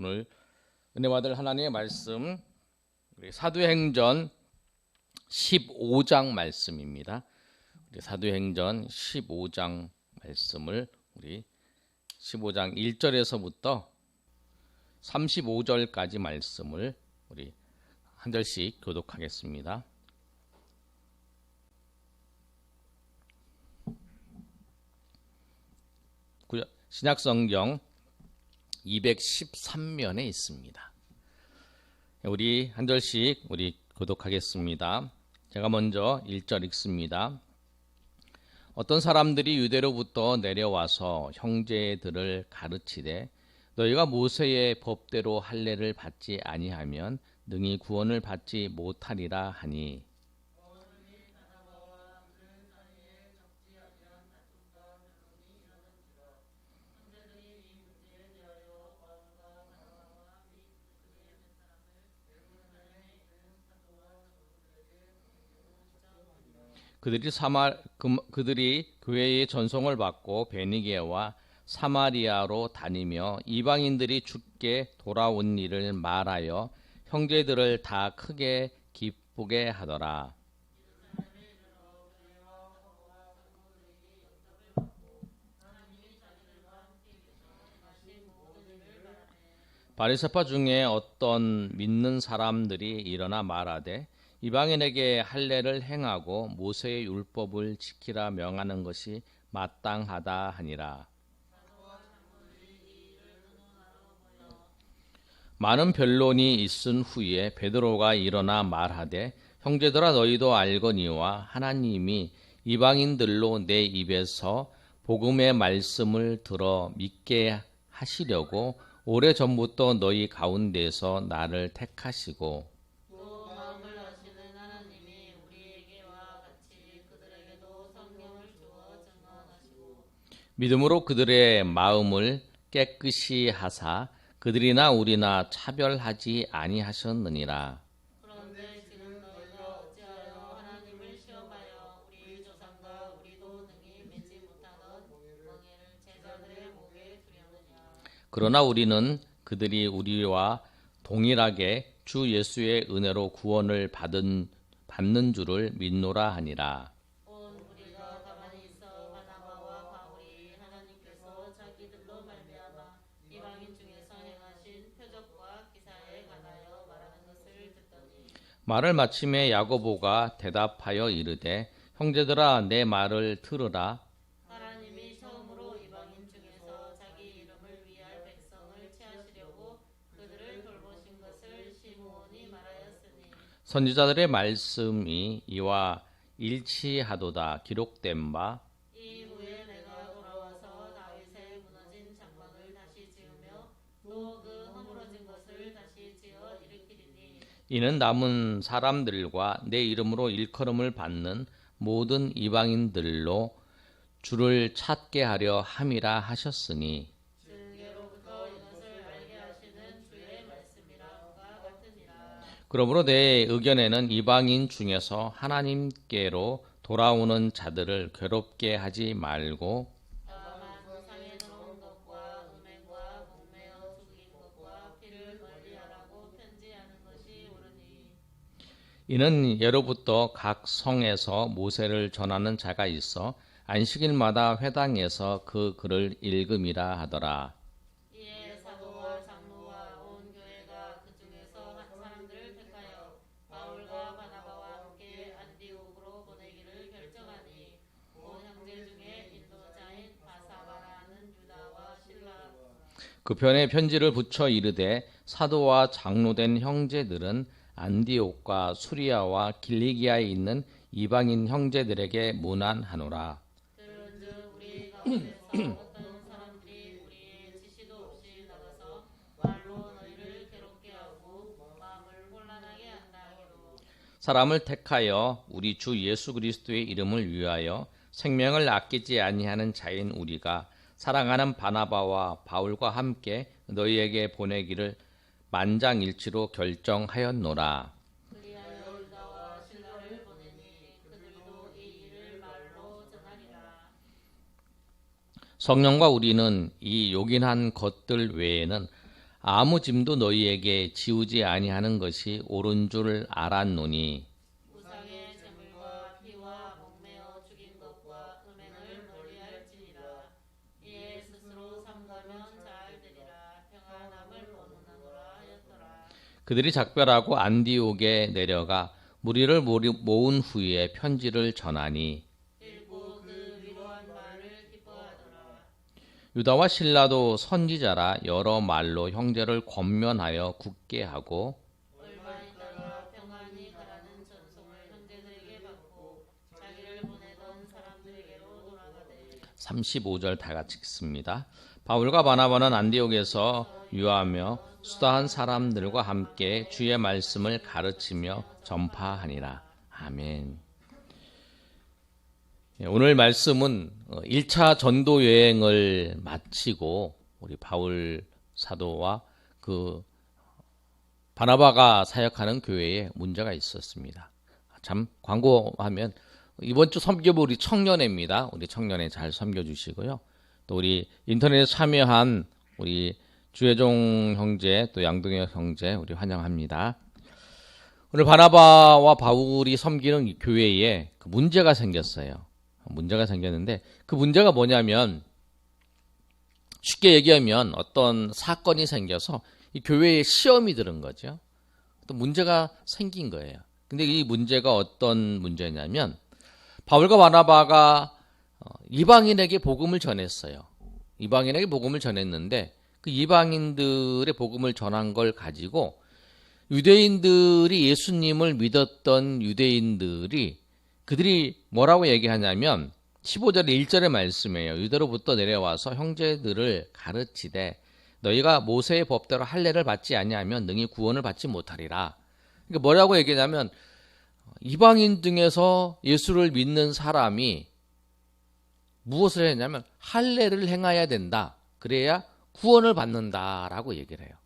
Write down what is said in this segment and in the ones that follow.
오늘 은혜 받을 하나님의 말씀 우리 사도행전 15장 말씀입니다. 우리 사도행전 15장 말씀을 우리 15장 1절에서부터 35절까지 말씀을 우리 한 절씩 교독하겠습니다. 신약성경 213면에 있습니다. 우리 한 절씩 우리 교독하겠습니다. 제가 먼저 1절 읽습니다. 어떤 사람들이 유대로부터 내려와서 형제들을 가르치되 너희가 모세의 법대로 할례를 받지 아니하면 능히 구원을 받지 못하리라 하니 그들이 교회의 전송을 받고 베니게와 사마리아로 다니며 이방인들이 주께 돌아온 일을 말하여 형제들을 다 크게 기쁘게 하더라. 바리새파 중에 어떤 믿는 사람들이 일어나 말하되 이방인에게 할례를 행하고 모세의 율법을 지키라 명하는 것이 마땅하다 하니라. 많은 변론이 있은 후에 베드로가 일어나 말하되 형제들아 너희도 알거니와 하나님이 이방인들로 내 입에서 복음의 말씀을 들어 믿게 하시려고 오래전부터 너희 가운데서 나를 택하시고 믿음으로 그들의 마음을 깨끗이 하사 그들이나 우리나 차별하지 아니하셨느니라. 그런데 지금 너희가 어찌하여 하나님을 시험하여 우리 조상과 우리도 능히 맺지 못하던 멍에를 제자들의 목에 두려느냐. 그러나 우리는 그들이 우리와 동일하게 주 예수의 은혜로 구원을 받는 줄을 믿노라 하니라. 우리가 가만히 있어 바나바와 바울이 하나님께서 자기들로 말미암아 이방인 중에서 행하신 표적과 기사에 관하여 말하는 것을 듣더니 말을 마침에 야고보가 대답하여 이르되 형제들아 내 말을 들으라. 하나님이 처음으로 이방인 중에서 자기 이름을 위할 백성을 취하시려고 그들을 돌보신 것을 시므온이 말하였으니 선지자들의 말씀이 이와 일치하도다. 기록된 바 이후에 내가 돌아와서 다윗의 무너진 장막을 다시 지으며 또 그 허물어진 것을 다시 지어 일으키리니 이는 남은 사람들과 내 이름으로 일컬음을 받는 모든 이방인들로 주를 찾게 하려 함이라 하셨으니 증거로부터 이것을 알게 하시는 주의 말씀이라과 같으니라. 그러므로 내 의견에는 이방인 중에서 하나님께로 돌아오는 자들을 괴롭게 하지 말고 다만 우상에 들어온 것과 음행과 목매어 죽인 것과 피를 멀리하라고 편지하는 것이 옳으니 이는 예로부터 각 성에서 모세를 전하는 자가 있어 안식일마다 회당에서 그 글을 읽음이라 하더라. 이에 사도와 장로와 온 교회가 그 중에서 한 사람들을 택하여 바울과 바나바와 함께 안디옥으로 보내기를 결정하니 온 형제 중에 인도자인 바사바라는 유다와 실라 그 편에 편지를 붙여 이르되 사도와 장로된 형제들은 안디옥과 수리아와 길리기아에 있는 이방인 형제들에게 문안하노라. 들은즉 우리 가운데서 어떤 사람들이 우리의 지시도 없이 나가서 말로 너희를 괴롭게 하고 마음을 혼란하게 한다 하기로 사람을 택하여 우리 주 예수 그리스도의 이름을 위하여 생명을 아끼지 아니하는 자인 우리가 사랑하는 바나바와 바울과 함께 너희에게 보내기를 만장일치로 결정하였노라. 그리하여 유다와 실라를 보내니 그들도 이 일을 말로 전하리라. 성령과 우리는 이 요긴한 것들 외에는 아무 짐도 너희에게 지우지 아니하는 것이 옳은 줄 알았노니 우상의 제물과 피와 목매어 죽인 것과 음행을 멀리할지니라. 이에 스스로 삼가면 잘 되리라. 평안함을 거두나노라 하였더라. 그들이 작별하고 안디옥에 내려가 무리를 모은 후에 편지를 전하니 읽고 그 위로한 말을 기뻐하더라. 유다와 실라도 선지자라 여러 말로 형제를 권면하여 굳게 하고 얼마 있다가 평안히 가라는 전송을 형제들에게 받고 자기를 보내던 사람들에게로 돌아가되 35절 다 같이 읽습니다. 바울과 바나바는 안디옥에서 유하며 수다한 사람들과 함께 주의 말씀을 가르치며 전파하니라. 아멘. 오늘 말씀은 1차 전도 여행을 마치고 우리 바울 사도와 그 바나바가 사역하는 교회에 문제가 있었습니다. 참 광고하면 이번 주 섬겨부 우리 청년회입니다. 우리 청년회 잘 섬겨주시고요. 또 우리 인터넷에 참여한 우리 주혜종 형제 또 양동혁 형제 우리 환영합니다. 오늘 바나바와 바울이 섬기는 이 교회에 그 문제가 생겼어요. 문제가 생겼는데 그 문제가 뭐냐면 쉽게 얘기하면 어떤 사건이 생겨서 이 교회에 시험이 들은 거죠. 또 문제가 생긴 거예요. 근데 이 문제가 어떤 문제냐면 바울과 바나바가 이방인에게 복음을 전했어요. 이방인에게 복음을 전했는데 그 이방인들의 복음을 전한 걸 가지고 유대인들이 예수님을 믿었던 유대인들이 그들이 뭐라고 얘기하냐면 15절 1절의 말씀이에요. 유대로부터 내려와서 형제들을 가르치되 너희가 모세의 법대로 할례를 받지 아니하면 능히 구원을 받지 못하리라. 그러니까 뭐라고 얘기하냐면 이방인 중에서 예수를 믿는 사람이 무엇을 했냐면 할례를 행해야 된다. 그래야 구원을 받는다라고 얘기를 해요.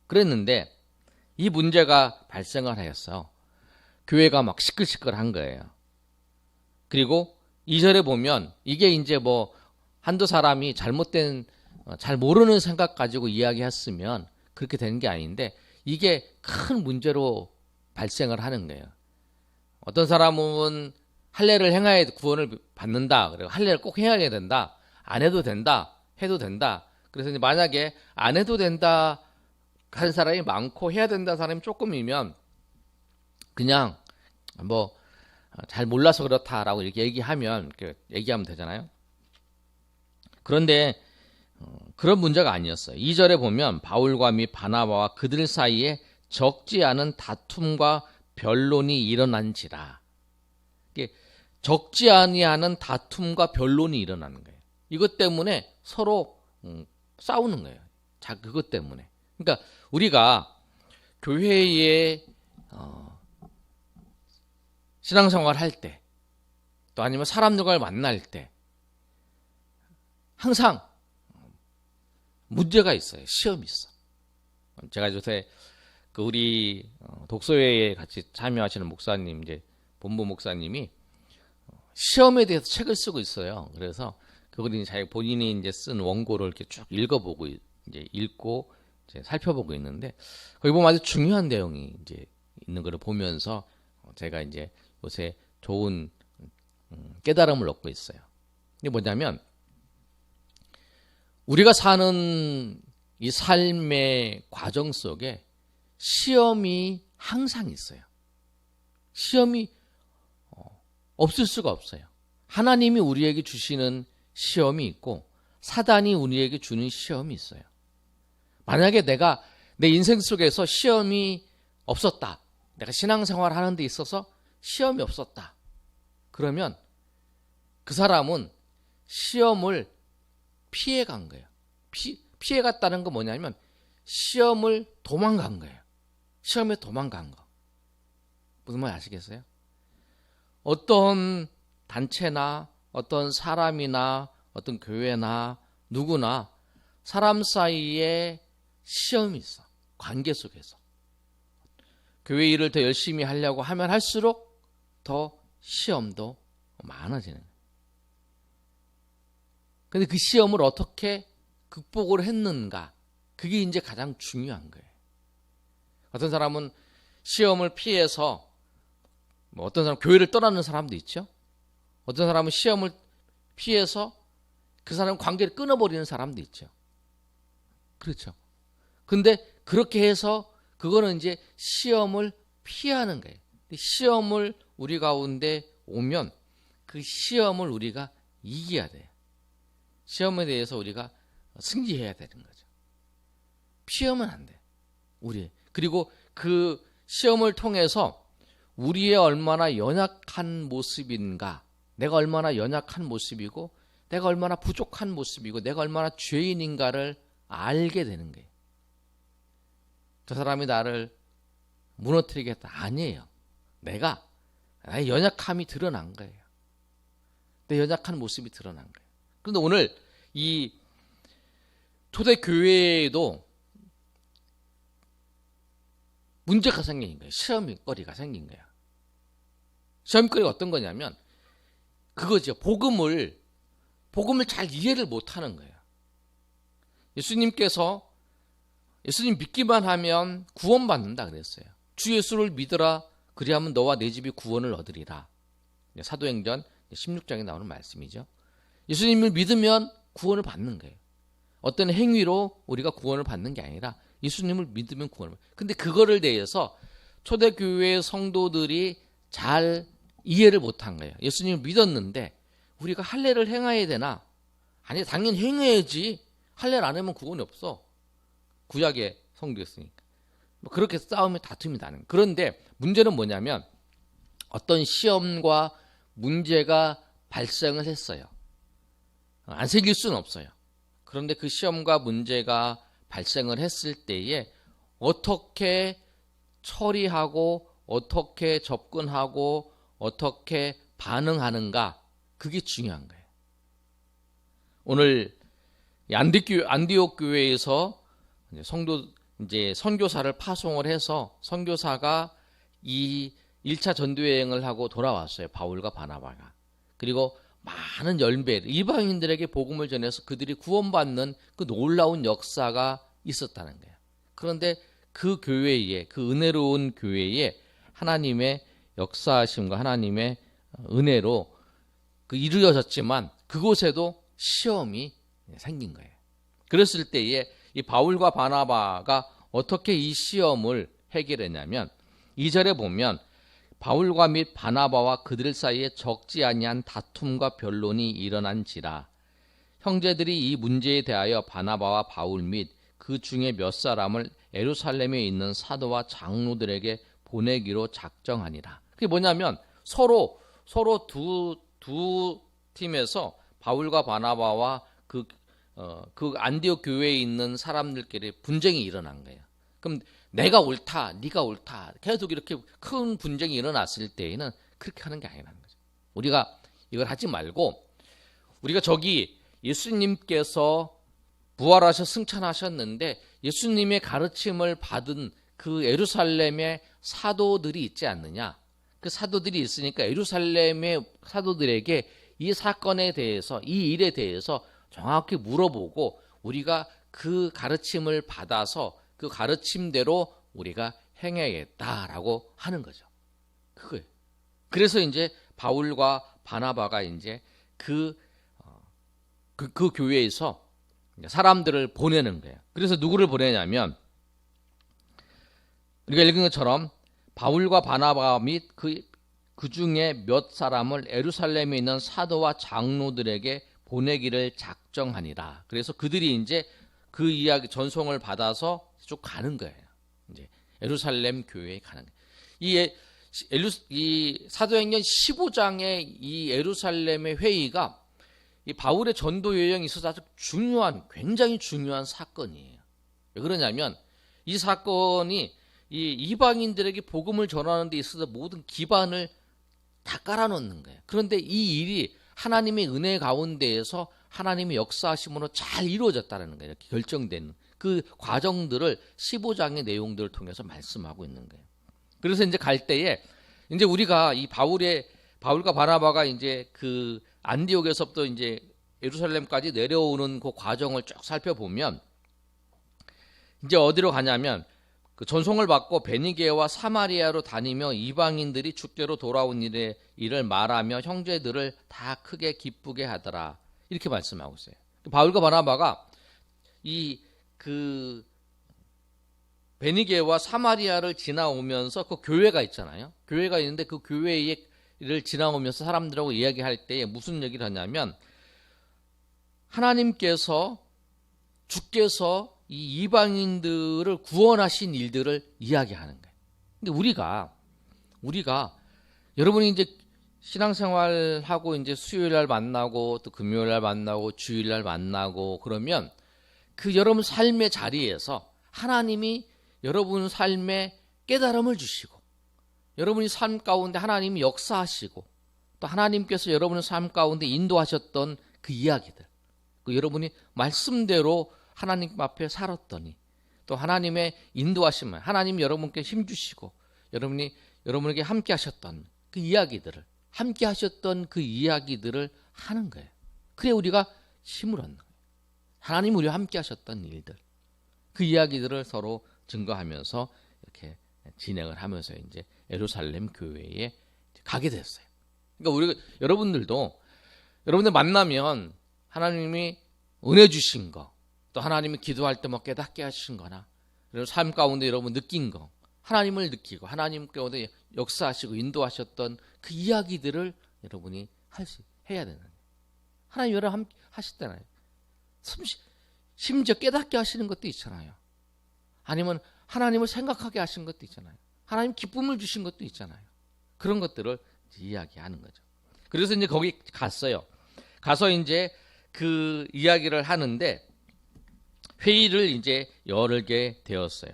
그랬는데 이 문제가 발생을 하였어요. 교회가 막 시끌시끌한 거예요. 그리고 2절에 보면 이게 이제 뭐 한두 사람이 잘못된 잘 모르는 생각 가지고 이야기했으면 그렇게 되는 게 아닌데 이게 큰 문제로 발생을 하는 거예요. 어떤 사람은 할례를 행해야 구원을 받는다. 그리고 할례를 꼭 해야 된다. 안 해도 된다. 해도 된다. 그래서 이제 만약에 안 해도 된다 한 사람이 많고 해야 된다 사람이 조금이면 그냥 뭐 잘 몰라서 그렇다라고 이렇게 얘기하면 얘기하면 되잖아요. 그런데 그런 문제가 아니었어요. 2절에 보면 바울과 및 바나바와 그들 사이에 적지 않은 다툼과 변론이 일어난지라. 적지 아니하는 다툼과 변론이 일어나는 거예요. 이것 때문에 서로 싸우는 거예요. 자, 그것 때문에. 그러니까 우리가 교회에 신앙생활 할 때, 또 아니면 사람들과 만날 때 항상 문제가 있어요. 시험이 있어. 제가 요새 그 우리 독서회에 같이 참여하시는 목사님, 이제 본부 목사님이 시험에 대해서 책을 쓰고 있어요. 그래서 그분이 자기 본인이 이제 쓴 원고를 이렇게 쭉 읽어보고 이제 읽고 이제 살펴보고 있는데 거기 보면 아주 중요한 내용이 이제 있는 걸 보면서 제가 이제 요새 좋은 깨달음을 얻고 있어요. 이게 뭐냐면 우리가 사는 이 삶의 과정 속에 시험이 항상 있어요. 시험이 없을 수가 없어요. 하나님이 우리에게 주시는 시험이 있고 사단이 우리에게 주는 시험이 있어요. 만약에 내가 내 인생 속에서 시험이 없었다. 내가 신앙생활 하는 데 있어서 시험이 없었다. 그러면 그 사람은 시험을 피해간 거예요. 피해갔다는 건 뭐냐면 시험을 도망간 거예요. 시험에 도망간 거. 무슨 말 아시겠어요? 어떤 단체나 어떤 사람이나 어떤 교회나 누구나 사람 사이에 시험이 있어. 관계 속에서. 교회 일을 더 열심히 하려고 하면 할수록 더 시험도 많아지는 거예요. 근데 그 시험을 어떻게 극복을 했는가? 그게 이제 가장 중요한 거예요. 어떤 사람은 시험을 피해서 어떤 사람 교회를 떠나는 사람도 있죠. 어떤 사람은 시험을 피해서 그 사람 관계를 끊어버리는 사람도 있죠. 그렇죠. 근데 그렇게 해서 그거는 이제 시험을 피하는 거예요. 시험을 우리 가운데 오면 그 시험을 우리가 이겨야 돼요. 시험에 대해서 우리가 승리해야 되는 거죠. 피하면 안 돼. 그리고 그 시험을 통해서 우리의 얼마나 연약한 모습인가, 내가 얼마나 연약한 모습이고 내가 얼마나 부족한 모습이고 내가 얼마나 죄인인가를 알게 되는 거예요. 저 사람이 나를 무너뜨리겠다. 아니에요. 나의 연약함이 드러난 거예요. 내 연약한 모습이 드러난 거예요. 그런데 오늘 이 초대교회에도 문제가 생긴 거예요. 시험거리가 생긴 거예요. 시험거리가 어떤 거냐면 그거죠. 복음을 잘 이해를 못하는 거예요. 예수님께서 예수님 믿기만 하면 구원받는다 그랬어요. 주 예수를 믿으라 그리하면 너와 내 집이 구원을 얻으리라. 사도행전 16장에 나오는 말씀이죠. 예수님을 믿으면 구원을 받는 거예요. 어떤 행위로 우리가 구원을 받는 게 아니라 예수님을 믿으면 구원을 받는 거예요. 근데 그거를 대해서 초대교회 성도들이 잘 이해를 못한 거예요. 예수님을 믿었는데 우리가 할례를 행해야 되나? 아니 당연히 행해야지. 할례를 안 하면 구원이 없어. 구약의 성도였으니까. 그렇게 싸움에 다툼이 나는 거예요. 그런데 문제는 뭐냐면 어떤 시험과 문제가 발생을 했어요. 안 생길 수는 없어요. 그런데 그 시험과 문제가 발생을 했을 때에 어떻게 처리하고 어떻게 접근하고 어떻게 반응하는가, 그게 중요한 거예요. 오늘 안디옥 교회에서 선교사를 파송을 해서 선교사가 이 1차 전도여행을 하고 돌아왔어요. 바울과 바나바가. 그리고 많은 열매를 이방인들에게 복음을 전해서 그들이 구원받는 그 놀라운 역사가 있었다는 거예요. 그런데 그 교회에, 그 은혜로운 교회에 하나님의 역사하심과 하나님의 은혜로 이루어졌지만 그곳에도 시험이 생긴 거예요. 그랬을 때에 이 바울과 바나바가 어떻게 이 시험을 해결했냐면 2절에 보면 바울과 및 바나바와 그들 사이에 적지 아니한 다툼과 변론이 일어난지라 형제들이 이 문제에 대하여 바나바와 바울 및 그 중에 몇 사람을 예루살렘에 있는 사도와 장로들에게 보내기로 작정하니라. 그게 뭐냐면 서로 두 팀에서 바울과 바나바와 그 안디옥 교회에 있는 사람들끼리 분쟁이 일어난 거예요. 그럼 내가 옳다, 네가 옳다, 계속 이렇게 큰 분쟁이 일어났을 때에는 그렇게 하는 게 아니라는 거죠. 우리가 이걸 하지 말고 우리가 저기 예수님께서 부활하셔 승천하셨는데 예수님의 가르침을 받은 그 예루살렘의 사도들이 있지 않느냐? 그 사도들이 있으니까 예루살렘의 사도들에게 이 사건에 대해서, 이 일에 대해서 정확히 물어보고 우리가 그 가르침을 받아서 그 가르침대로 우리가 행해야겠다라고 하는 거죠. 그거예요. 그래서 이제 바울과 바나바가 이제 그 교회에서 사람들을 보내는 거예요. 그래서 누구를 보내냐면 우리가 읽은 것처럼 바울과 바나바 및 그 중에 몇 사람을 예루살렘에 있는 사도와 장로들에게 보내기를 작정하니라. 그래서 그들이 이제 그 이야기 전송을 받아서 쭉 가는 거예요. 이제 예루살렘 교회에 가는 거예요. 이 사도행전 15장의 이 예루살렘의 회의가 이 바울의 전도 여행이 있어서 아주 굉장히 중요한 사건이에요. 왜 그러냐면 이 사건이 이 이방인들에게 복음을 전하는 데 있어서 모든 기반을 다 깔아놓는 거예요. 그런데 이 일이 하나님의 은혜 가운데에서 하나님의 역사하심으로 잘 이루어졌다는 거예요. 이렇게 결정된 그 과정들을 15장의 내용들을 통해서 말씀하고 있는 거예요. 그래서 이제 갈 때에 이제 우리가 이 바울과 바나바가 이제 그 안디옥에서부터 이제 예루살렘까지 내려오는 그 과정을 쭉 살펴보면 이제 어디로 가냐면 그 전송을 받고 베니게와 사마리아로 다니며 이방인들이 주께로 돌아온 일을 말하며 형제들을 다 크게 기쁘게 하더라. 이렇게 말씀하고 있어요. 바울과 바나바가 이 그 베니게와 사마리아를 지나오면서 그 교회가 있잖아요. 교회가 있는데 그 교회를 지나오면서 사람들하고 이야기할 때에 무슨 얘기를 하냐면 하나님께서 주께서 이 이방인들을 구원하신 일들을 이야기하는 거예요. 근데 우리가 여러분이 이제 신앙생활하고 이제 수요일 날 만나고 또 금요일 날 만나고 주일 날 만나고 그러면 그 여러분 삶의 자리에서 하나님이 여러분 삶에 깨달음을 주시고 여러분이 삶 가운데 하나님이 역사하시고 또 하나님께서 여러분의 삶 가운데 인도하셨던 그 이야기들, 그 여러분이 말씀대로 하나님 앞에 살았더니 또 하나님의 인도하심을 하나님이 여러분께 힘주시고 여러분에게 함께 하셨던 그 이야기들을 함께 하셨던 그 이야기들을 하는 거예요. 그래 우리가 힘을 얻는 거예요. 하나님 우리와 함께 하셨던 일들 그 이야기들을 서로 증거하면서 이렇게 진행을 하면서 이제 예루살렘 교회에 가게 됐어요. 그러니까 여러분들 만나면 하나님이 은혜 주신 거, 또 하나님이 기도할 때 뭐 깨닫게 하신 거나 그리고 삶 가운데 여러분 느낀 거, 하나님을 느끼고 하나님 가운데 역사하시고 인도하셨던 그 이야기들을 여러분이 해야 되는 거예요. 하나님 여러분 함께 하시잖아요. 심지어 깨닫게 하시는 것도 있잖아요. 아니면 하나님을 생각하게 하신 것도 있잖아요. 하나님 기쁨을 주신 것도 있잖아요. 그런 것들을 이야기하는 거죠. 그래서 이제 거기 갔어요. 가서 이제 그 이야기를 하는데 회의를 이제 열게 되었어요.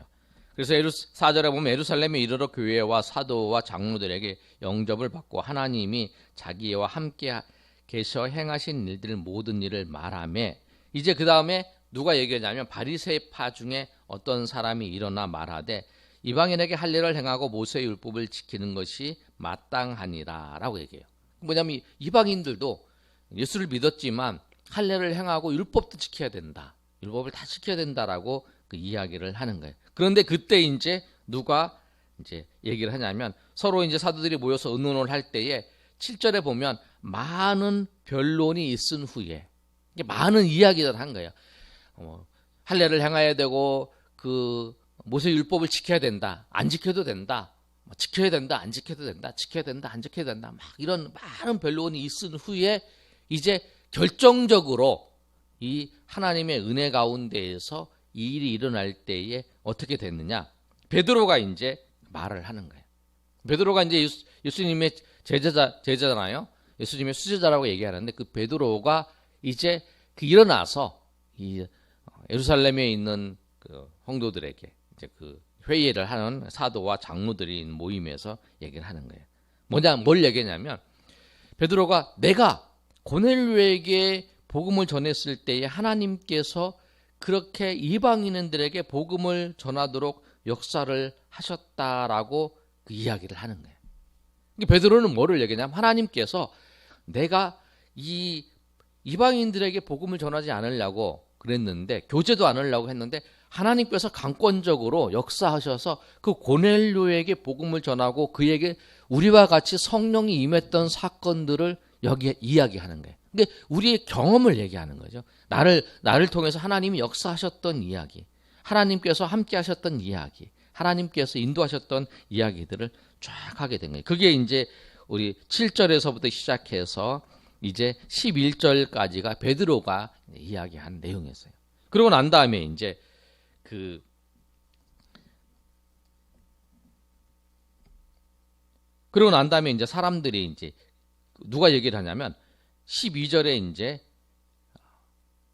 그래서 4절에 보면 예루살렘에 이르러 교회와 사도와 장로들에게 영접을 받고 하나님이 자기와 함께 계셔 행하신 일들 모든 일을 말하며 이제 그 다음에 누가 얘기하냐면 바리새파 중에 어떤 사람이 일어나 말하되 이방인에게 할례를 행하고 모세의 율법을 지키는 것이 마땅하니라 라고 얘기해요. 뭐냐면 이방인들도 예수를 믿었지만 할례를 행하고 율법도 지켜야 된다. 율법을 다 지켜야 된다라고 그 이야기를 하는 거예요. 그런데 그때 이제 누가 이제 얘기를 하냐면 서로 이제 사도들이 모여서 의논을 할 때에 7절에 보면 많은 변론이 있은 후에 많은 이야기를 한 거예요. 할례를 행해야 되고 그 모세 율법을 지켜야 된다. 안 지켜도 된다. 지켜야 된다. 안 지켜도 된다. 지켜야 된다. 안 지켜야 된다. 막 이런 많은 변론이 있은 후에 이제 결정적으로 이 하나님의 은혜 가운데에서 이 일이 일어날 때에 어떻게 됐느냐? 베드로가 이제 말을 하는 거예요. 베드로가 이제 예수님의 제자잖아요. 예수님의 수제자라고 얘기하는데 그 베드로가 이제 그 일어나서 이 예루살렘에 있는 그 성도들에게 이제 그 회의를 하는 사도와 장로들이 모임에서 얘기를 하는 거예요. 뭘 얘기냐면 베드로가 내가 고넬료에게 복음을 전했을 때에 하나님께서 그렇게 이방인들에게 복음을 전하도록 역사를 하셨다라고 그 이야기를 하는 거예요. 베드로는 뭐를 얘기냐면 하나님께서 내가 이 이방인들에게 복음을 전하지 않으려고 그랬는데 교제도 않으려고 했는데 하나님께서 강권적으로 역사하셔서 그 고넬료에게 복음을 전하고 그에게 우리와 같이 성령이 임했던 사건들을 여기에 이야기하는 거예요. 근데 우리의 경험을 얘기하는 거죠. 나를 통해서 하나님이 역사하셨던 이야기, 하나님께서 함께 하셨던 이야기, 하나님께서 인도하셨던 이야기들을 쫙 하게 된 거예요. 그게 이제 우리 7절에서부터 시작해서 이제 11절까지가 베드로가 이야기한 내용이었어요. 그러고 난 다음에 이제 이제 사람들이 이제 누가 얘기를 하냐면 12절에 이제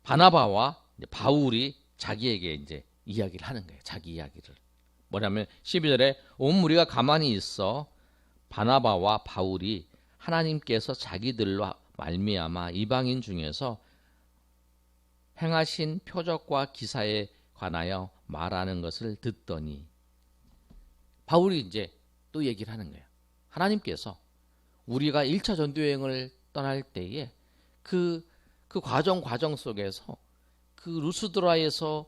바나바와 바울이 자기에게 이제 이야기를 하는 거예요. 자기 이야기를. 뭐냐면 12절에 온 무리가 가만히 있어 바나바와 바울이 하나님께서 자기들로 말미암아 이방인 중에서 행하신 표적과 기사에 관하여 말하는 것을 듣더니 바울이 이제 또 얘기를 하는 거예요. 하나님께서 우리가 1차 전도여행을 떠날 때에 그 과정 속에서 그 루스드라에서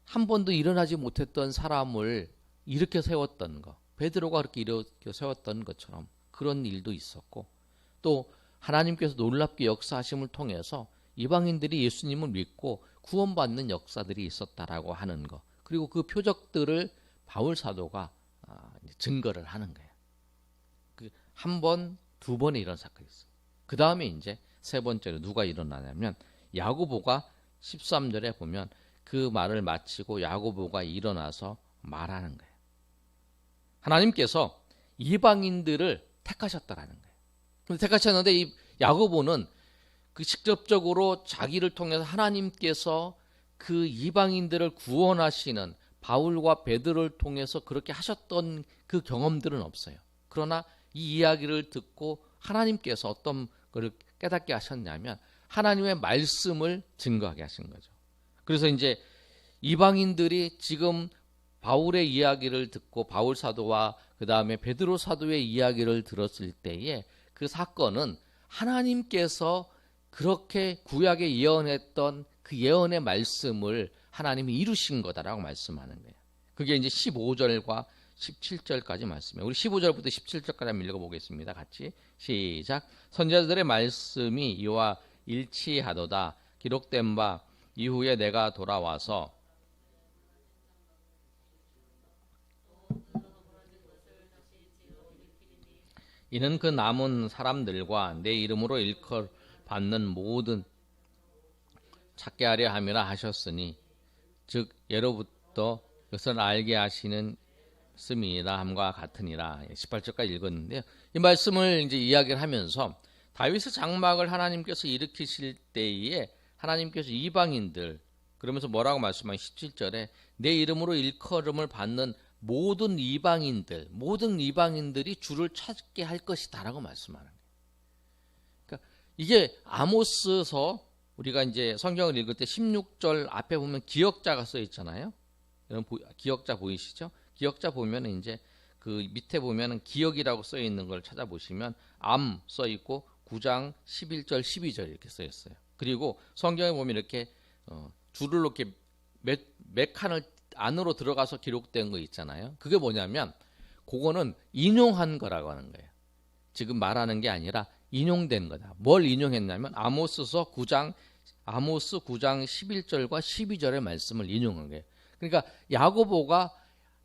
한 번도 일어나지 못했던 사람을 일으켜 세웠던 거, 베드로가 그렇게 일으켜 세웠던 것처럼 그런 일도 있었고, 또 하나님께서 놀랍게 역사하심을 통해서 이방인들이 예수님을 믿고 구원받는 역사들이 있었다라고 하는 거, 그리고 그 표적들을 바울 사도가 증거를 하는 거예요. 한 번, 두 번에 이런 사건이 있어요. 그 다음에 이제 세 번째로 누가 일어나냐면 야고보가 13절에 보면 그 말을 마치고 야고보가 일어나서 말하는 거예요. 하나님께서 이방인들을 택하셨다라는 거예요. 그런데 택하셨는데 이 야고보는 그 직접적으로 자기를 통해서 하나님께서 그 이방인들을 구원하시는 바울과 베드로를 통해서 그렇게 하셨던 그 경험들은 없어요. 그러나 이 이야기를 듣고 하나님께서 어떤 걸 깨닫게 하셨냐면 하나님의 말씀을 증거하게 하신 거죠. 그래서 이제 이방인들이 지금 바울의 이야기를 듣고 바울 사도와 그 다음에 베드로 사도의 이야기를 들었을 때에 그 사건은 하나님께서 그렇게 구약에 예언했던 그 예언의 말씀을 하나님이 이루신 거다라고 말씀하는 거예요. 그게 이제 15절과 17절까지 말씀이에요. 우리 15절부터 17절까지 한번 읽어보겠습니다. 같이 시작. 선지자들의 말씀이 이와 일치하도다. 기록된 바 이후에 내가 돌아와서 이는 그 남은 사람들과 내 이름으로 일컬 받는 모든 찾게 하려 함이라 하셨으니 즉 예로부터 그것을 알게 하시는 씀이라 함과 같으니라. 18절까지 읽었는데요. 이 말씀을 이제 이야기를 하면서 다윗의 장막을 하나님께서 일으키실 때에 하나님께서 이방인들, 그러면서 뭐라고 말씀하신 17절에 내 이름으로 일컬음을 받는 모든 이방인들이 주를 찾게 할 것이다라고 말씀하는 거예요. 그러니까 이게 아모스서 우리가 이제 성경을 읽을 때 16절 앞에 보면 기역자가 써 있잖아요. 여러분 기역자 보이시죠? 기역자 보면 이제 그 밑에 보면은 기역이라고 써 있는 걸 찾아보시면 암 써 있고 9장 11절 12절 이렇게 써 있어요. 그리고 성경에 보면 이렇게 줄을 이렇게 몇 칸을 안으로 들어가서 기록된 거 있잖아요. 그게 뭐냐면 그거는 인용한 거라고 하는 거예요. 지금 말하는 게 아니라 인용된 거다. 뭘 인용했냐면 아모스 9장 11절과 12절의 말씀을 인용한 거예요. 그러니까 야고보가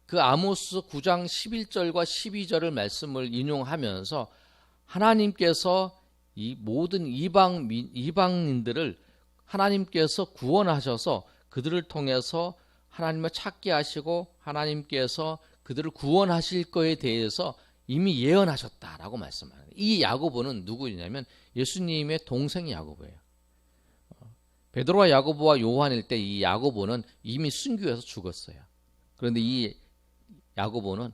그 아모스 9장 11절과 12절의 말씀을 인용하면서 하나님께서 이 모든 이방인들을 하나님께서 구원하셔서 그들을 통해서 하나님을 찾게 하시고 하나님께서 그들을 구원하실 거에 대해서 이미 예언하셨다라고 말씀하는 거예요. 이 야고보는 누구냐면 예수님의 동생 야고보예요. 베드로와 야고보와 요한일 때 이 야고보는 이미 순교해서 죽었어요. 그런데 이 야고보는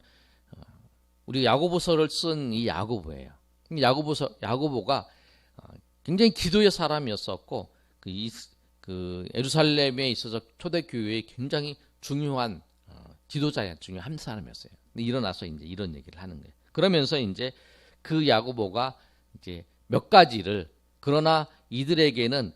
우리 야고보서를 쓴 이 야고보예요. 야고보가 굉장히 기도의 사람이었었고 그 예루살렘에 있어서 초대교회의 굉장히 중요한 지도자 중에 한 사람이었어요. 근데 일어나서 이제 이런 얘기를 하는 거예요. 그러면서 이제 그 야고보가 이제 몇 가지를 그러나 이들에게는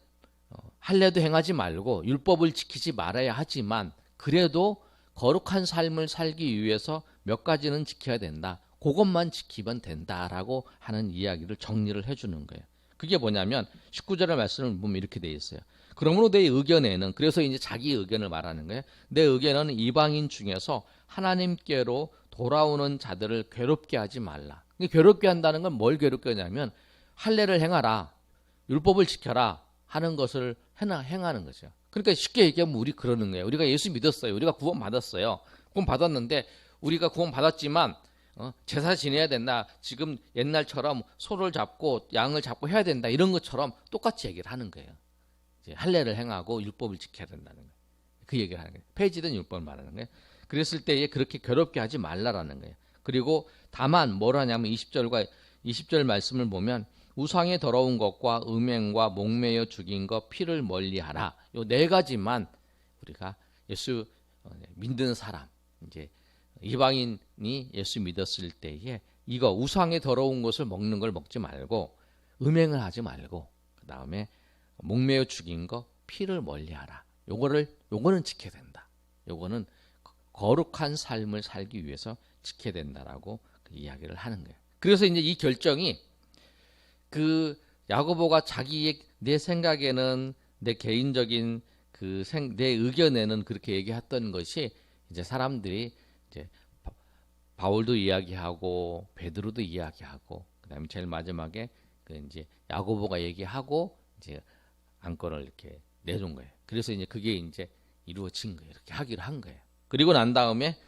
할례도 행하지 말고 율법을 지키지 말아야 하지만 그래도 거룩한 삶을 살기 위해서 몇 가지는 지켜야 된다. 그것만 지키면 된다라고 하는 이야기를 정리를 해주는 거예요. 그게 뭐냐면 19절의 말씀을 보면 이렇게 돼 있어요. 그러므로 내 의견에는 그래서 이제 자기 의견을 말하는 거예요. 내 의견은 이방인 중에서 하나님께로 돌아오는 자들을 괴롭게 하지 말라. 괴롭게 한다는 건 뭘 괴롭게 하냐면 할례를 행하라, 율법을 지켜라 하는 것을 행하는 거죠. 그러니까 쉽게 얘기하면 우리 그러는 거예요. 우리가 예수 믿었어요. 우리가 구원 받았어요. 구원 받았는데 우리가 구원 받았지만 제사 지내야 된다. 지금 옛날처럼 소를 잡고 양을 잡고 해야 된다. 이런 것처럼 똑같이 얘기를 하는 거예요. 이제 할례를 행하고 율법을 지켜야 된다는 거예요. 그 얘기를 하는 거예요. 폐지된 율법을 말하는 거예요. 그랬을 때에 그렇게 괴롭게 하지 말라라는 거예요. 그리고 다만 뭘 하냐면 20절 말씀을 보면 우상의 더러운 것과 음행과 목매여 죽인 것 피를 멀리하라. 요 네 가지만 우리가 예수 믿는 사람 이제 이방인이 예수 믿었을 때에 이거 우상의 더러운 것을 먹는 걸 먹지 말고 음행을 하지 말고 그 다음에 목매어 죽인 거 피를 멀리하라. 요거는 지켜야 된다. 요거는 거룩한 삶을 살기 위해서 지켜야 된다라고 그 이야기를 하는 거예요. 그래서 이제 이 결정이 그 야고보가 내 생각에는 내 개인적인 내 의견에는 그렇게 얘기했던 것이 이제 사람들이 이제 바울도 이야기하고 베드로도 이야기하고 그다음에 제일 마지막에 그 이제 야고보가 얘기하고 이제 안건을 이렇게 내준 거예요. 그래서 이제 그게 이제 이루어진 거예요. 이렇게 하기로 한 거예요. 그리고 난 다음에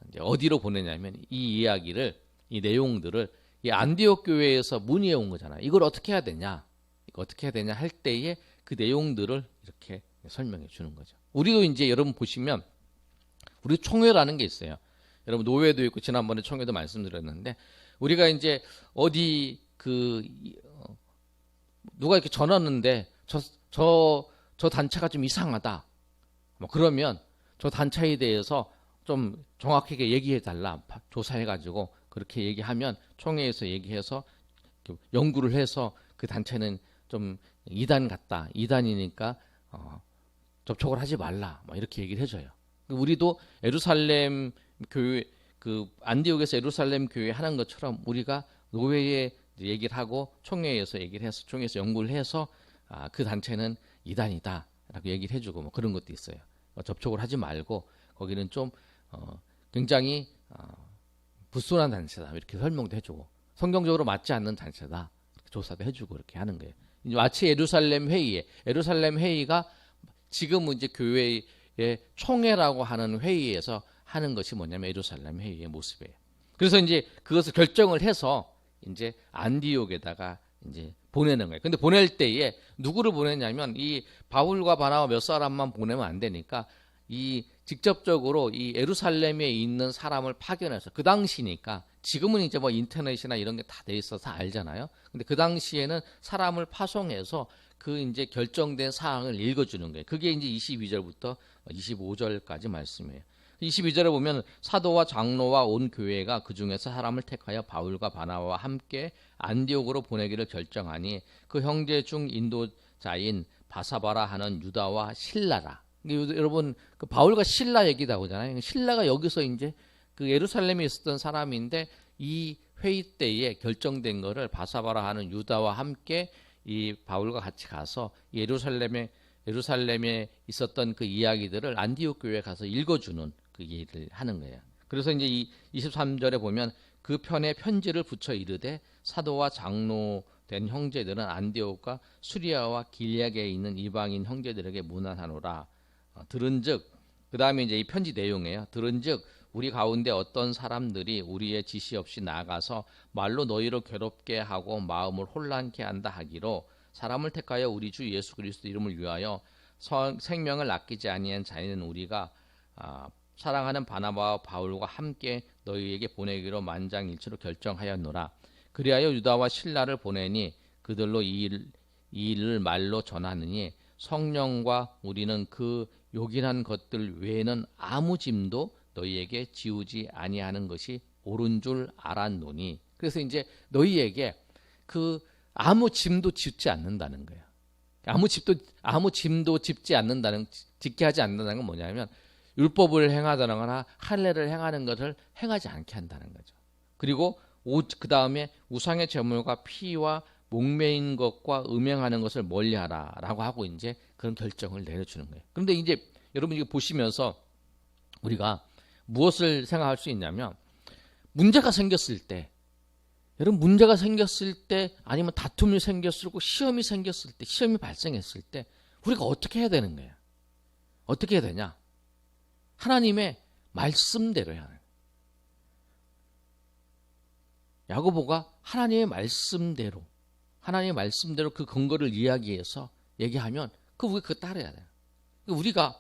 이제 어디로 보내냐면 이 이야기를 이 내용들을 이 안디옥 교회에서 문의해 온 거잖아요. 이걸 어떻게 해야 되냐? 이거 어떻게 해야 되냐 할 때에 그 내용들을 이렇게 설명해 주는 거죠. 우리도 이제 여러분 보시면 우리 총회라는 게 있어요. 여러분 노회도 있고 지난번에 총회도 말씀드렸는데 우리가 이제 어디 누가 이렇게 전화하는데 저 단체가 좀 이상하다. 뭐 그러면 저 단체에 대해서 좀 정확하게 얘기해 달라. 조사해 가지고 그렇게 얘기하면 총회에서 얘기해서 연구를 해서 그 단체는 좀 이단 같다. 이단이니까 접촉을 하지 말라. 뭐 이렇게 얘기를 해줘요. 우리도 예루살렘 교회 안디옥에서 예루살렘 교회 하는 것처럼 우리가 노회에 얘기를 하고 총회에서 얘기를 해서 총회에서 연구를 해서 그 단체는 이단이다라고 얘기를 해주고 뭐 그런 것도 있어요. 접촉을 하지 말고 거기는 좀 굉장히 불순한 단체다 이렇게 설명도 해주고 성경적으로 맞지 않는 단체다 조사도 해주고 이렇게 하는 거예요. 이제 마치 예루살렘 회의가 지금은 이제 교회의 총회라고 하는 회의에서 하는 것이 뭐냐면 예루살렘 회의의 모습이에요. 그래서 이제 그것을 결정을 해서 이제 안디옥에다가 이제 보내는 거예요. 근데 보낼 때에 누구를 보내냐면 이 바울과 바나바 몇 사람만 보내면 안 되니까 이 직접적으로 이 예루살렘에 있는 사람을 파견해서 그 당시니까 지금은 이제 뭐 인터넷이나 이런 게 다 돼 있어서 알잖아요. 근데 그 당시에는 사람을 파송해서 그 이제 결정된 사항을 읽어주는 거예요. 그게 이제 22절부터 25절까지 말씀이에요. 22절에 보면 사도와 장로와 온 교회가 그 중에서 사람을 택하여 바울과 바나바와 함께 안디옥으로 보내기를 결정하니 그 형제 중 인도자인 바사바라 하는 유다와 실라라. 여러분 그 바울과 실라 얘기 나오잖아요. 실라가 여기서 이제 그 예루살렘에 있었던 사람인데 이 회의 때에 결정된 거를 바사바라 하는 유다와 함께 이 바울과 같이 가서 예루살렘에 있었던 그 이야기들을 안디옥 교회에 가서 읽어주는 그 얘기를 하는 거예요. 그래서 이제 이 23절에 보면 그 편에 편지를 붙여 이르되 사도와 장로 된 형제들은 안디옥과 수리아와 길리앗에 있는 이방인 형제들에게 문안하노라. 들은즉 그 다음에 이제 이 편지 내용이에요. 들은즉 우리 가운데 어떤 사람들이 우리의 지시 없이 나가서 말로 너희를 괴롭게 하고 마음을 혼란케 한다 하기로 사람을 택하여 우리 주 예수 그리스도 이름을 위하여 생명을 아끼지 아니한 자인은 우리가 사랑하는 바나바와 바울과 함께 너희에게 보내기로 만장일치로 결정하였노라. 그리하여 유다와 실라를 보내니 그들로 이 일을 말로 전하느니 성령과 우리는 그 요긴한 것들 외에는 아무 짐도 너희에게 지우지 아니하는 것이 옳은 줄 알았노니. 그래서 이제 너희에게 그 아무 짐도 짓지 않는다는 거예요. 아무 짐도 짓게 하지 않는다는 건 뭐냐면 율법을 행하거나 할례를 행하는 것을 행하지 않게 한다는 거죠. 그리고 그 다음에 우상의 제물과 피와 목매인 것과 음행하는 것을 멀리하라라고 하고 이제 그런 결정을 내려주는 거예요. 그런데 이제 여러분 이거 보시면서 우리가 무엇을 생각할 수 있냐면 문제가 생겼을 때 아니면 다툼이 생겼을 때 시험이 발생했을 때 우리가 어떻게 해야 되는 거예요? 어떻게 해야 되냐? 하나님의 말씀대로 해야 해요. 야고보가 하나님의 말씀대로 그 근거를 이야기해서 얘기하면 우리가 그거 따라야 돼요. 우리가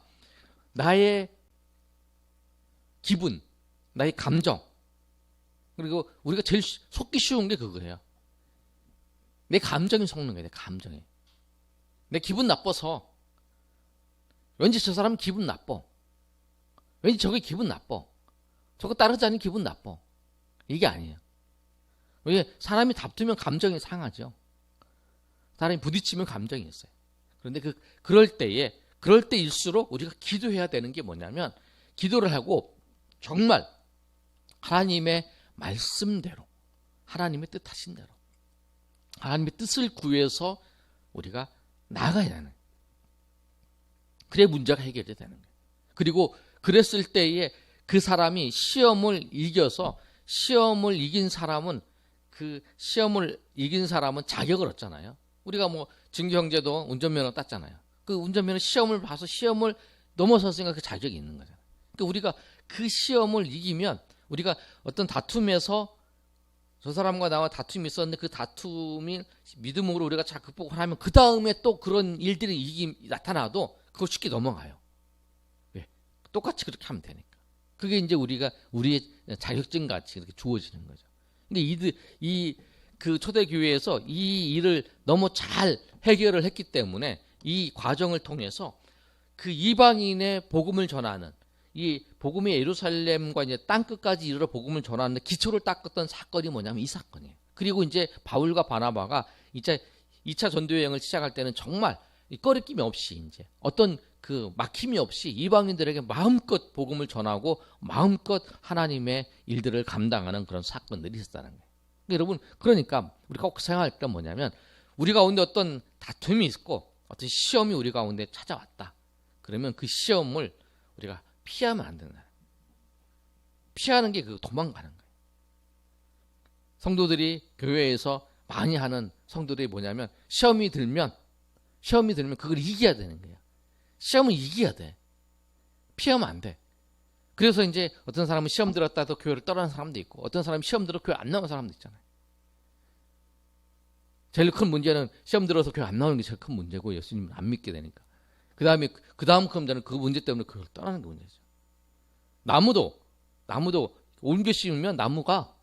나의 기분, 나의 감정, 그리고 우리가 제일 속기 쉬운 게 그거예요. 내 감정이 속는 거예요. 내 감정이. 내 기분 나빠서 왠지 저 사람 기분 나빠. 왠지 저게 기분 나빠. 저거 따르지 않으면 기분 나빠. 이게 아니에요. 왜 사람이 다투면 감정이 상하죠. 사람이 부딪히면 감정이 있어요. 그런데 그럴 때일수록 우리가 기도해야 되는 게 뭐냐면 기도를 하고 정말 하나님의 말씀대로, 하나님의 뜻하신 대로, 하나님의 뜻을 구해서 우리가 나아가야 되는 거예요. 그래 문제가 해결이 되는 거예요. 그리고 그랬을 때에 그 사람이 시험을 이겨서, 시험을 이긴 사람은, 그 시험을 이긴 사람은 자격을 얻잖아요. 우리가 뭐 증기 형제도 운전면허 땄잖아요. 그 운전면허 시험을 봐서 시험을 넘어섰으니까 그 자격이 있는 거잖아요. 그러니까 우리가 그 시험을 이기면, 우리가 어떤 다툼에서 저 사람과 나와 다툼이 있었는데 그 다툼이 믿음으로 우리가 잘 극복을 하면 그 다음에 또 그런 일들이 나타나도 그걸 쉽게 넘어가요. 왜? 똑같이 그렇게 하면 되니까. 그게 이제 우리의 자격증 같이 이렇게 주어지는 거죠. 근데 그 초대교회에서 이 일을 너무 잘 해결을 했기 때문에 이 과정을 통해서 그 이방인의 복음을 전하는, 이 복음의 예루살렘과 이제 땅 끝까지 이르러 복음을 전하는 기초를 닦았던 사건이 뭐냐면 이 사건이에요. 그리고 이제 바울과 바나바가 2차 전도 여행을 시작할 때는 정말 꺼리낌이 없이 이제 어떤 그 막힘이 없이 이방인들에게 마음껏 복음을 전하고 마음껏 하나님의 일들을 감당하는 그런 사건들이 있었다는 거예요. 그러니까 여러분, 그러니까 우리가 꼭 생각할 건 뭐냐면, 우리 가운데 어떤 다툼이 있고 어떤 시험이 우리 가운데 찾아왔다. 그러면 그 시험을 우리가 피하면 안 된다. 피하는 게 그 도망가는 거예요. 성도들이 교회에서 많이 하는 성도들이 뭐냐면, 시험이 들면 그걸 이겨야 되는 거예요. 시험을 이겨야 돼. 피하면 안 돼. 그래서 이제 어떤 사람은 시험 들었다도 교회를 떠나는 사람도 있고, 어떤 사람은 시험 들어 교회 안 나오는 사람도 있잖아요. 제일 큰 문제는 시험 들어서 교회 안 나오는 게 제일 큰 문제고, 예수님을 안 믿게 되니까. 그 다음 큰 문제는 그 문제 때문에 그걸 떠나는 게 문제죠. 나무도 옮겨 씌우면 나무가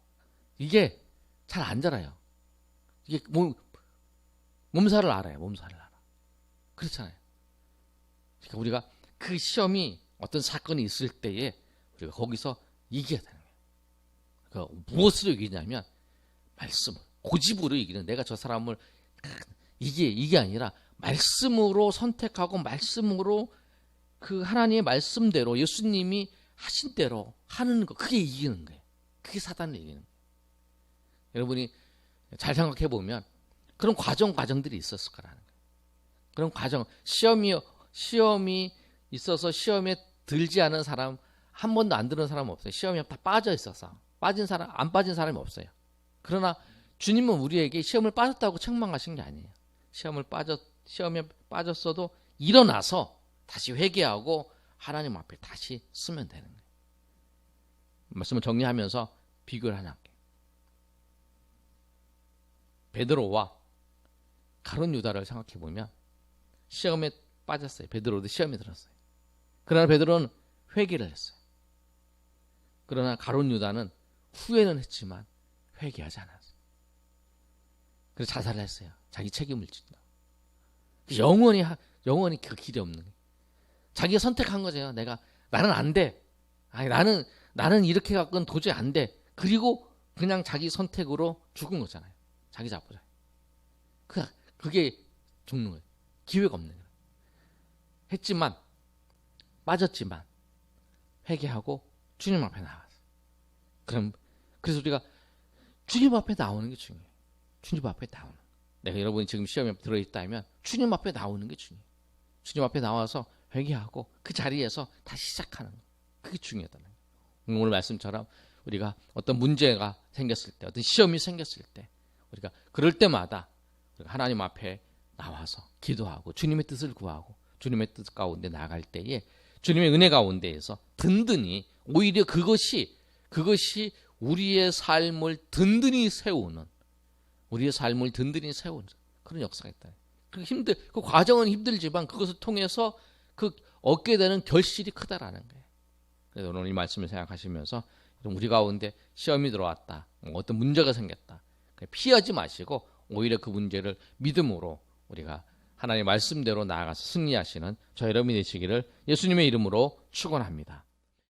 이게 잘 안 자라요. 이게 몸살을 알아요. 몸살을 알아. 그렇잖아요. 그러니까 우리가 그 시험이 어떤 사건이 있을 때에 우리가 거기서 이겨야 되는 거예요. 그러니까 무엇으로 이기냐면 말씀을, 고집으로 이기는, 내가 저 사람을 이게 아니라 말씀으로 선택하고 말씀으로 그 하나님의 말씀대로 예수님이 하신 대로 하는 거, 그게 이기는 거예요. 그게 사단을 이기는 거예요. 여러분이 잘 생각해 보면 그런 과정들이 있었을 거라는 거예요. 그런 과정, 시험이 있어서 시험에 들지 않은 사람, 한 번도 안 들은 사람 없어요. 시험에 다 빠져 있어서 안 빠진 사람이 없어요. 그러나 주님은 우리에게 시험을 빠졌다고 책망하신 게 아니에요. 시험에 빠졌어도 일어나서 다시 회개하고 하나님 앞에 다시 쓰면 되는 거예요. 말씀을 정리하면서 비교를 하나 할게요. 베드로와 가룟 유다를 생각해 보면 시험에 빠졌어요. 베드로도 시험에 들었어요. 그러나 베드로는 회개를 했어요. 그러나 가룟 유다는 후회는 했지만 회개하지 않았어요. 그래서 자살을 했어요. 자기 책임을 진다. 영원히 그 길이 없는 거예요. 자기가 선택한 거죠. 나는 안 돼. 아니, 나는 이렇게 갖고는 도저히 안 돼. 그리고 그냥 자기 선택으로 죽은 거잖아요. 자기 자포자. 그게 죽는 거예요. 기회가 없는 거예요. 했지만, 빠졌지만 회개하고 주님 앞에 나왔어요. 그래서 우리가 주님 앞에 나오는 게 중요해요. 주님 앞에 나오는. 내가 여러분이 지금 시험에 들어있다면 주님 앞에 나오는 게 중요해요. 주님 앞에 나와서 회개하고 그 자리에서 다시 시작하는 거. 그게 중요하다는 거예요. 오늘 말씀처럼 우리가 어떤 문제가 생겼을 때, 어떤 시험이 생겼을 때, 우리가 그럴 때마다 우리가 하나님 앞에 나와서 기도하고 주님의 뜻을 구하고 주님의 뜻 가운데 나갈 때에 주님의 은혜 가운데에서 든든히, 오히려 그것이 우리의 삶을 든든히 세우는 그런 역사가 있다. 그 과정은 힘들지만 그것을 통해서 그 얻게 되는 결실이 크다라는 거예요. 그래서 오늘 이 말씀을 생각하시면서 우리 가운데 시험이 들어왔다, 어떤 문제가 생겼다, 피하지 마시고 오히려 그 문제를 믿음으로 우리가 하나님의 말씀대로 나아가서 승리하시는 저 여러분이 되시기를 예수님의 이름으로 축원합니다.